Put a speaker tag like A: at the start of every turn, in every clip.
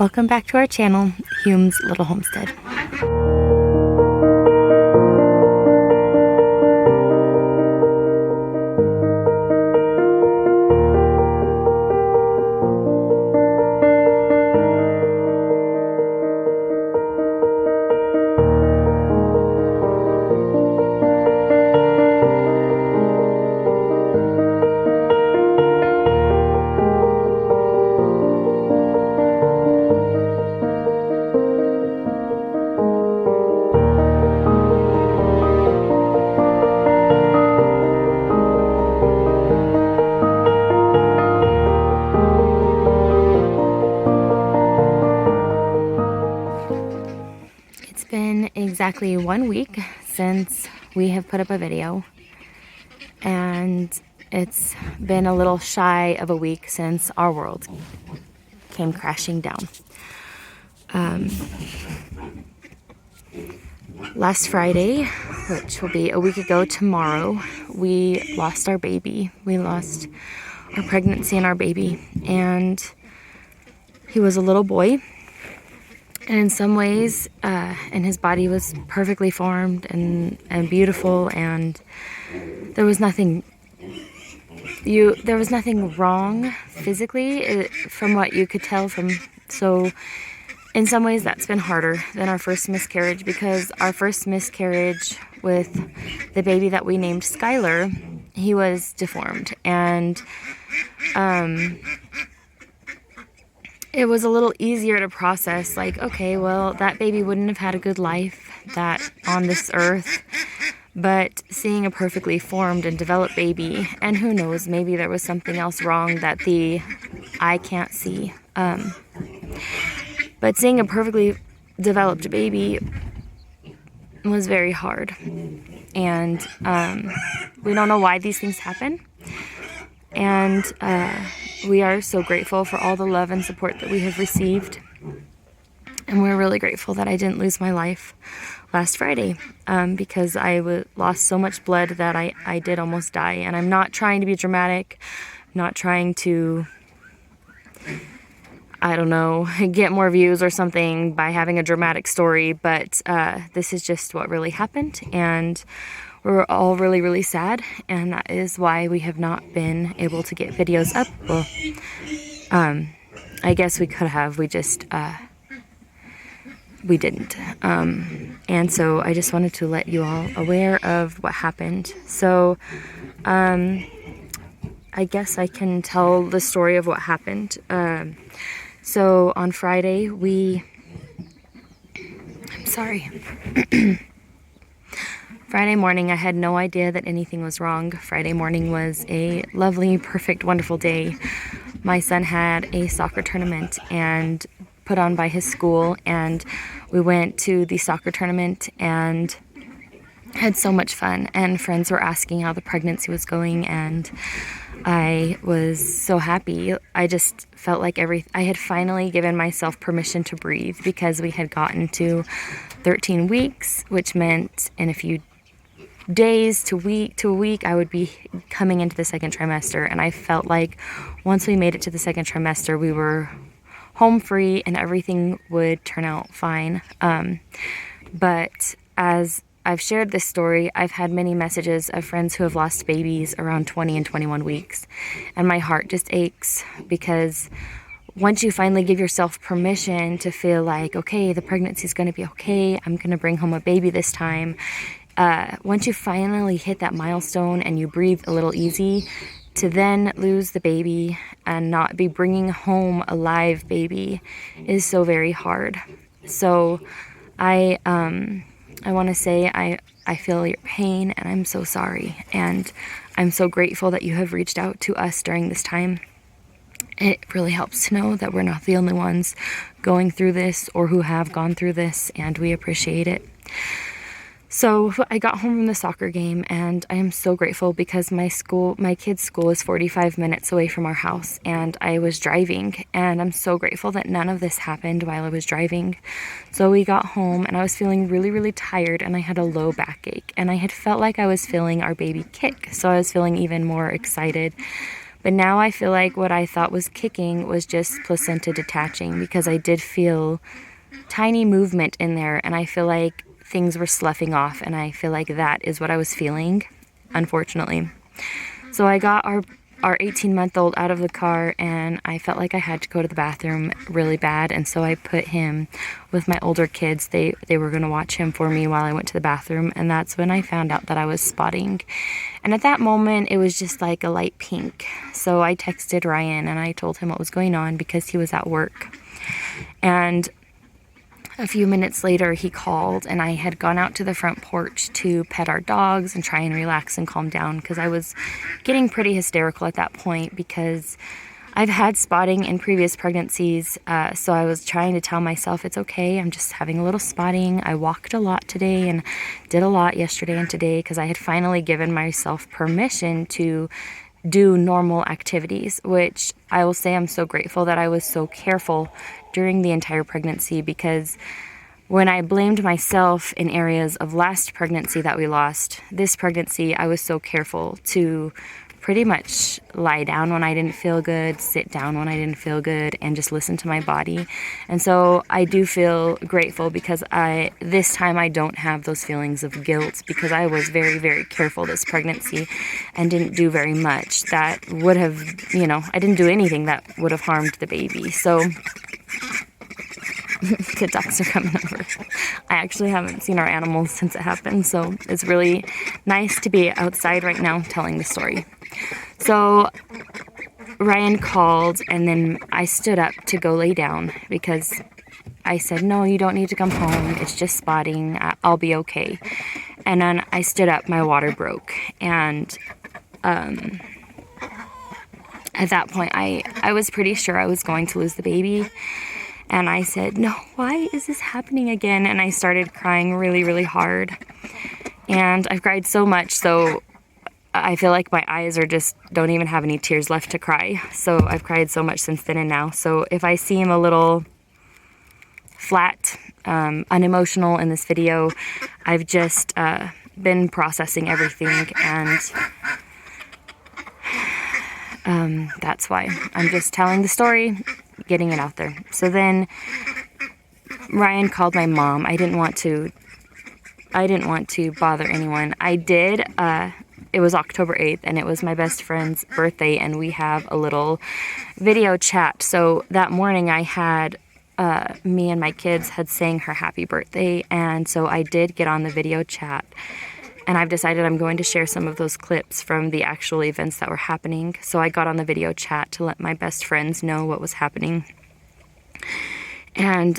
A: Welcome back to our channel, Hume's Little Homestead. Been exactly 1 week since we have put up a video, and it's been a little shy of a week since our world came crashing down. Last Friday, which will be a week ago tomorrow, we lost our baby. We lost our pregnancy and our baby, and he was a little boy. And in some ways, and his body was perfectly formed and beautiful, and there was nothing wrong physically from what you could tell from. So in some ways that's been harder than our first miscarriage, because our first miscarriage with the baby that we named Skylar, he was deformed, and it was a little easier to process, like, okay, well, that baby wouldn't have had a good life on this earth, but seeing a perfectly formed and developed baby, and who knows, maybe there was something else wrong that the eye can't see, but seeing a perfectly developed baby was very hard, and we don't know why these things happen. And we are so grateful for all the love and support that we have received. And we're really grateful that I didn't lose my life last Friday, because I lost so much blood that I did almost die. And I'm not trying to be dramatic, not trying to, I don't know, get more views or something by having a dramatic story, but this is just what really happened. And we're all really, really sad, and that is why we have not been able to get videos up. Well, I guess we could have, we just, we didn't. And so I just wanted to let you all aware of what happened. So, I guess I can tell the story of what happened. So on Friday, I'm sorry. Friday morning, I had no idea that anything was wrong. Friday morning was a lovely, perfect, wonderful day. My son had a soccer tournament and put on by his school, and we went to the soccer tournament and had so much fun, and friends were asking how the pregnancy was going, and I was so happy. I just felt like I had finally given myself permission to breathe, because we had gotten to 13 weeks, which meant in a few days to a week I would be coming into the second trimester, and I felt like once we made it to the second trimester, we were home free and everything would turn out fine. But as I've shared this story, I've had many messages of friends who have lost babies around 20 and 21 weeks, and my heart just aches, because once you finally give yourself permission to feel like, okay, the pregnancy is going to be okay, I'm going to bring home a baby this time, once you finally hit that milestone and you breathe a little easy, to then lose the baby and not be bringing home a live baby is so very hard. So I want to say I feel your pain, and I'm so sorry, and I'm so grateful that you have reached out to us during this time. It really helps to know that we're not the only ones going through this or who have gone through this, and we appreciate it. So I got home from the soccer game, and I am so grateful, because my kids' school is 45 minutes away from our house, and I was driving, and I'm so grateful that none of this happened while I was driving. So we got home, and I was feeling really, really tired, and I had a low backache, and I had felt like I was feeling our baby kick, so I was feeling even more excited. But now I feel like what I thought was kicking was just placenta detaching, because I did feel tiny movement in there, and I feel like things were sloughing off, and I feel like that is what I was feeling, unfortunately. So I got our 18-month-old out of the car, and I felt like I had to go to the bathroom really bad, and so I put him with my older kids. They were going to watch him for me while I went to the bathroom, and that's when I found out that I was spotting. And at that moment, it was just like a light pink. So I texted Ryan, and I told him what was going on because he was at work. And a few minutes later, he called, and I had gone out to the front porch to pet our dogs and try and relax and calm down, because I was getting pretty hysterical at that point, because I've had spotting in previous pregnancies, so I was trying to tell myself it's okay, I'm just having a little spotting. I walked a lot today and did a lot yesterday and today, because I had finally given myself permission to do normal activities, which I will say I'm so grateful that I was so careful during the entire pregnancy, because when I blamed myself in areas of last pregnancy that we lost, this pregnancy I was so careful to pretty much lie down when I didn't feel good, sit down when I didn't feel good, and just listen to my body. And so I do feel grateful, because this time I don't have those feelings of guilt, because I was very, very careful this pregnancy and didn't do very much that would have, I didn't do anything that would have harmed the baby. So the ducks are coming over. I actually haven't seen our animals since it happened, so it's really nice to be outside right now telling the story. So Ryan called, and then I stood up to go lay down, because I said, no, you don't need to come home. It's just spotting. I'll be okay. And then I stood up. My water broke. And at that point, I was pretty sure I was going to lose the baby. And I said, no, why is this happening again? And I started crying really, really hard. And I've cried so much, so I feel like my eyes don't even have any tears left to cry. So I've cried so much since then and now. So if I seem a little flat, unemotional in this video, I've just been processing everything, and that's why. I'm just telling the story, getting it out there. So then Ryan called my mom. I didn't want to bother anyone. I did. It was October 8th, and it was my best friend's birthday, and we have a little video chat. So that morning I had me and my kids had sang her happy birthday, and so I did get on the video chat, and I've decided I'm going to share some of those clips from the actual events that were happening. So I got on the video chat to let my best friends know what was happening, and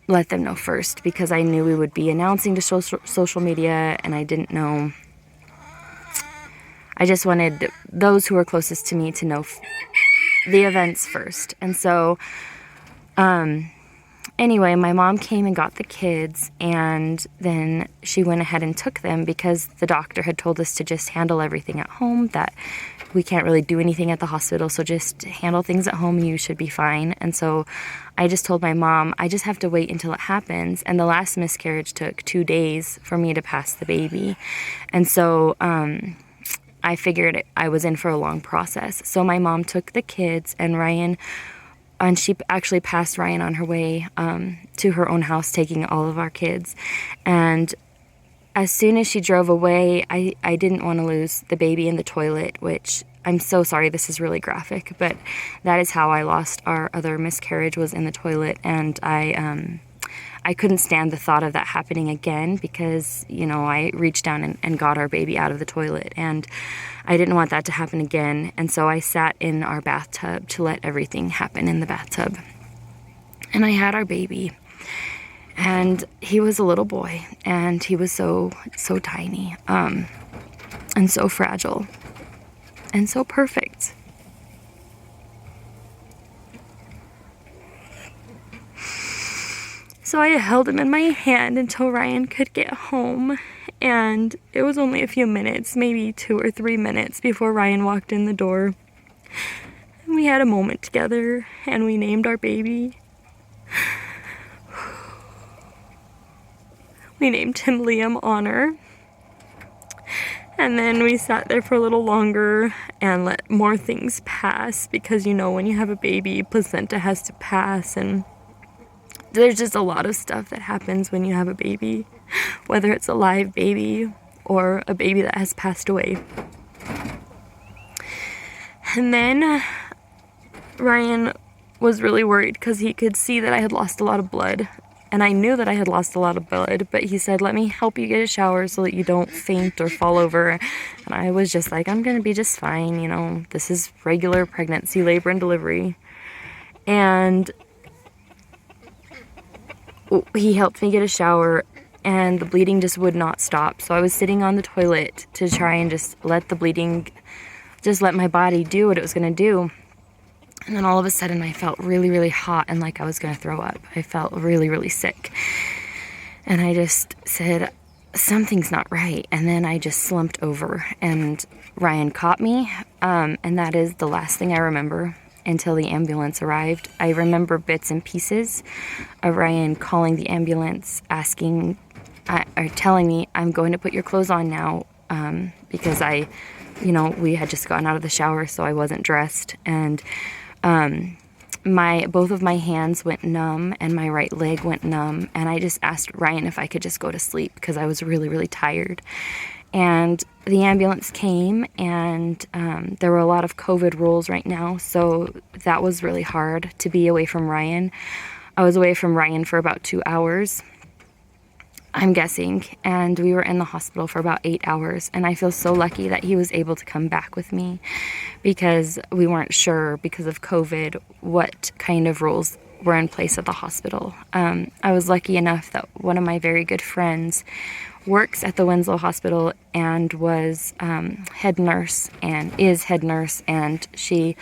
A: let them know first, because I knew we would be announcing to social media, and I didn't know. I just wanted those who were closest to me to know the events first. And so anyway, my mom came and got the kids, and then she went ahead and took them, because the doctor had told us to just handle everything at home, that we can't really do anything at the hospital, so just handle things at home and you should be fine. And so I just told my mom, I just have to wait until it happens. And the last miscarriage took 2 days for me to pass the baby. And so I figured I was in for a long process. So my mom took the kids and Ryan, and she actually passed Ryan on her way to her own house, taking all of our kids. And as soon as she drove away, I didn't want to lose the baby in the toilet, which I'm so sorry, this is really graphic, but that is how I lost our other miscarriage, was in the toilet. And I couldn't stand the thought of that happening again, because, I reached down and got our baby out of the toilet, and I didn't want that to happen again. And so I sat in our bathtub to let everything happen in the bathtub. And I had our baby, and he was a little boy, and he was so tiny, and so fragile, and so perfect. So I held him in my hand until Ryan could get home, and it was only a few minutes, maybe 2 or 3 minutes, before Ryan walked in the door. And we had a moment together, and we named our baby. We named him Liam Honor. And then we sat there for a little longer and let more things pass because, you know, when you have a baby, placenta has to pass, and there's just a lot of stuff that happens when you have a baby, whether it's a live baby or a baby that has passed away. And then Ryan was really worried because he could see that I had lost a lot of blood. And I knew that I had lost a lot of blood, but he said, let me help you get a shower so that you don't faint or fall over. And I was just like, I'm going to be just fine. You know, this is regular pregnancy, labor and delivery. And he helped me get a shower, and the bleeding just would not stop. So I was sitting on the toilet to try and just let the bleeding, just let my body do what it was going to do. And then all of a sudden I felt really, really hot and like I was going to throw up. I felt really, really sick. And I just said, something's not right. And then I just slumped over and Ryan caught me. And that is the last thing I remember until the ambulance arrived. I remember bits and pieces of Ryan calling the ambulance, asking, or telling me, I'm going to put your clothes on now, because we had just gotten out of the shower, so I wasn't dressed. And both of my hands went numb and my right leg went numb, and I just asked Ryan if I could just go to sleep because I was really, really tired. And the ambulance came, and there were a lot of COVID rules right now, so that was really hard to be away from Ryan. I was away from Ryan for about 2 hours, I'm guessing, and we were in the hospital for about 8 hours, and I feel so lucky that he was able to come back with me because we weren't sure, because of COVID, what kind of rules were in place at the hospital. I was lucky enough that one of my very good friends works at the Winslow Hospital and was head nurse and is head nurse, and she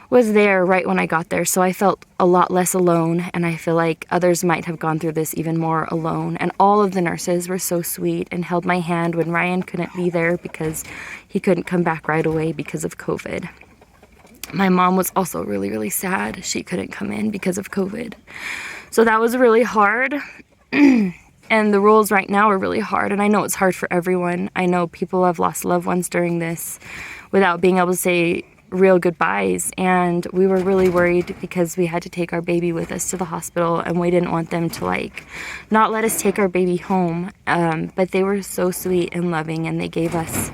A: was there right when I got there, so I felt a lot less alone, and I feel like others might have gone through this even more alone. And all of the nurses were so sweet and held my hand when Ryan couldn't be there because he couldn't come back right away because of COVID. My mom was also really, really sad. She couldn't come in because of COVID. So that was really hard. And the rules right now are really hard, and I know it's hard for everyone. I know people have lost loved ones during this without being able to say real goodbyes, and we were really worried because we had to take our baby with us to the hospital, and we didn't want them to not let us take our baby home, but they were so sweet and loving, and they gave us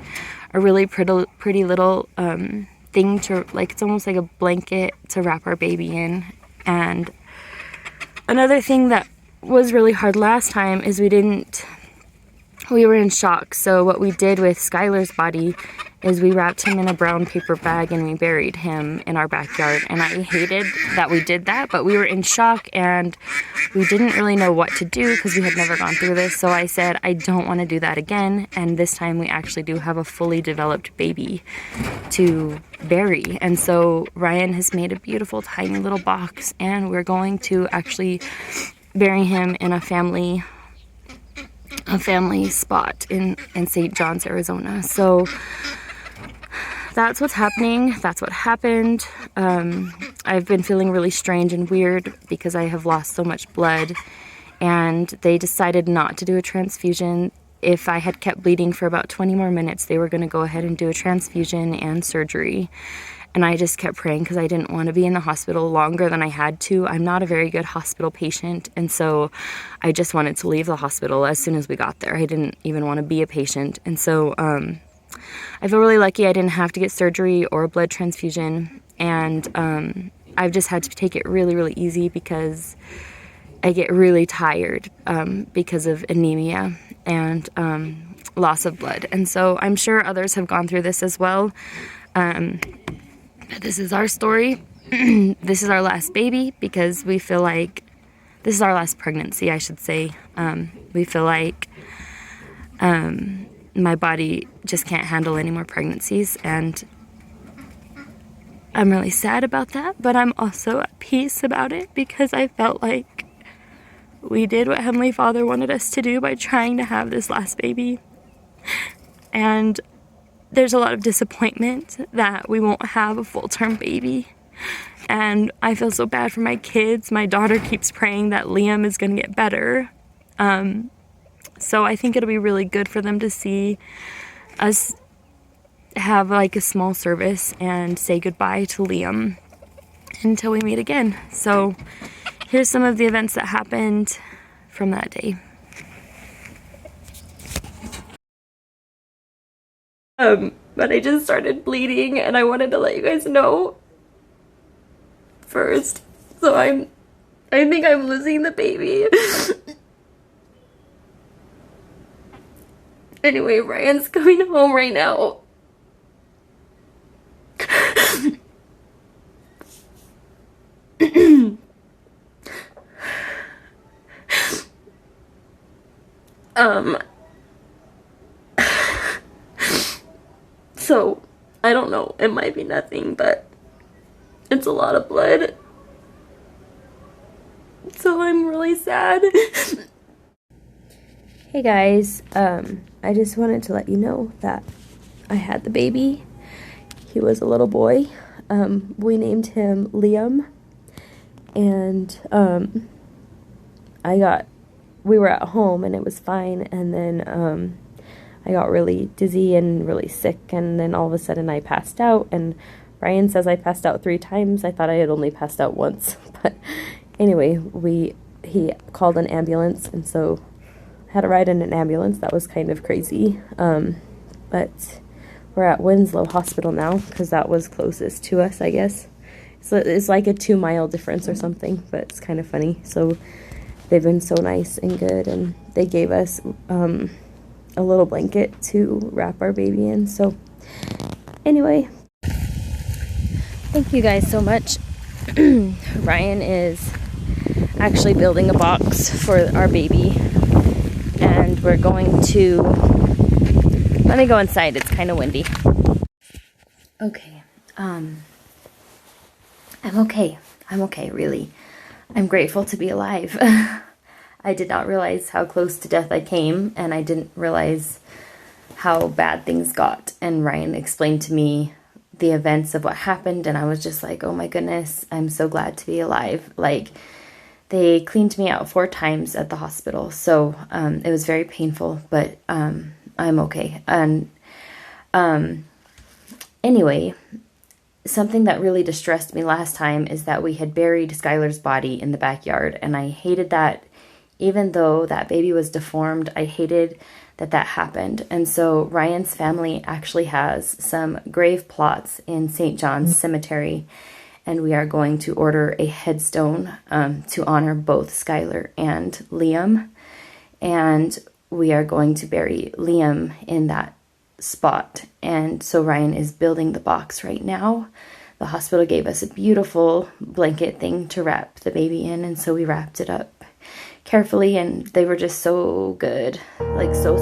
A: a really pretty little thing to, it's almost like a blanket to wrap our baby in. And another thing that was really hard last time is we were in shock. So what we did with Skylar's body is we wrapped him in a brown paper bag and we buried him in our backyard. And I hated that we did that, but we were in shock and we didn't really know what to do because we had never gone through this. So I said, I don't want to do that again. And this time we actually do have a fully developed baby to bury. And so Ryan has made a beautiful tiny little box, and we're going to actually bury him in a family spot in St. John's, Arizona. So that's what's happening. That's what happened. I've been feeling really strange and weird because I have lost so much blood, and they decided not to do a transfusion. If I had kept bleeding for about 20 more minutes, they were going to go ahead and do a transfusion and surgery. And I just kept praying because I didn't want to be in the hospital longer than I had to. I'm not a very good hospital patient, and so I just wanted to leave the hospital as soon as we got there. I didn't even want to be a patient. And so I feel really lucky I didn't have to get surgery or a blood transfusion, and I've just had to take it really, really easy because I get really tired because of anemia and loss of blood. And so I'm sure others have gone through this as well. This is our story. This is our last baby because we feel like this is our last pregnancy, I should say. We feel like my body just can't handle any more pregnancies, and I'm really sad about that, but I'm also at peace about it because I felt like we did what Heavenly Father wanted us to do by trying to have this last baby. And there's a lot of disappointment that we won't have a full-term baby. And I feel so bad for my kids. My daughter keeps praying that Liam is going to get better. So I think it'll be really good for them to see us have like a small service and say goodbye to Liam until we meet again. So here's some of the events that happened from that day. But I just started bleeding and I wanted to let you guys know first. So I think I'm losing the baby. Anyway, Ryan's coming home right now. So, I don't know, it might be nothing, but it's a lot of blood. So I'm really sad. Hey guys, I just wanted to let you know that I had the baby. He was a little boy. We named him Liam, and we were at home and it was fine, and then I got really dizzy and really sick, and then all of a sudden I passed out, and Ryan says I passed out 3 times. I thought I had only passed out once, but anyway, he called an ambulance, and so I had a ride in an ambulance. That was kind of crazy, but we're at Winslow Hospital now because that was closest to us, I guess. So it's like a 2-mile difference or something, but it's kind of funny. So they've been so nice and good, and they gave us a little blanket to wrap our baby in. So anyway, thank you guys so much. Ryan is actually building a box for our baby, and we're going to, let me go inside, it's kind of windy. Okay, I'm okay, really. I'm grateful to be alive. I did not realize how close to death I came, and I didn't realize how bad things got. And Ryan explained to me the events of what happened, and I was just like, oh my goodness, I'm so glad to be alive. Like, they cleaned me out 4 times at the hospital, so it was very painful, but I'm okay. And anyway, something that really distressed me last time is that we had buried Skylar's body in the backyard, and I hated that. Even though that baby was deformed, I hated that that happened. And so Ryan's family actually has some grave plots in St. John's Cemetery, and we are going to order a headstone to honor both Skylar and Liam. And we are going to bury Liam in that spot. And so Ryan is building the box right now. The hospital gave us a beautiful blanket thing to wrap the baby in, and so we wrapped it up carefully, and they were just so good, like so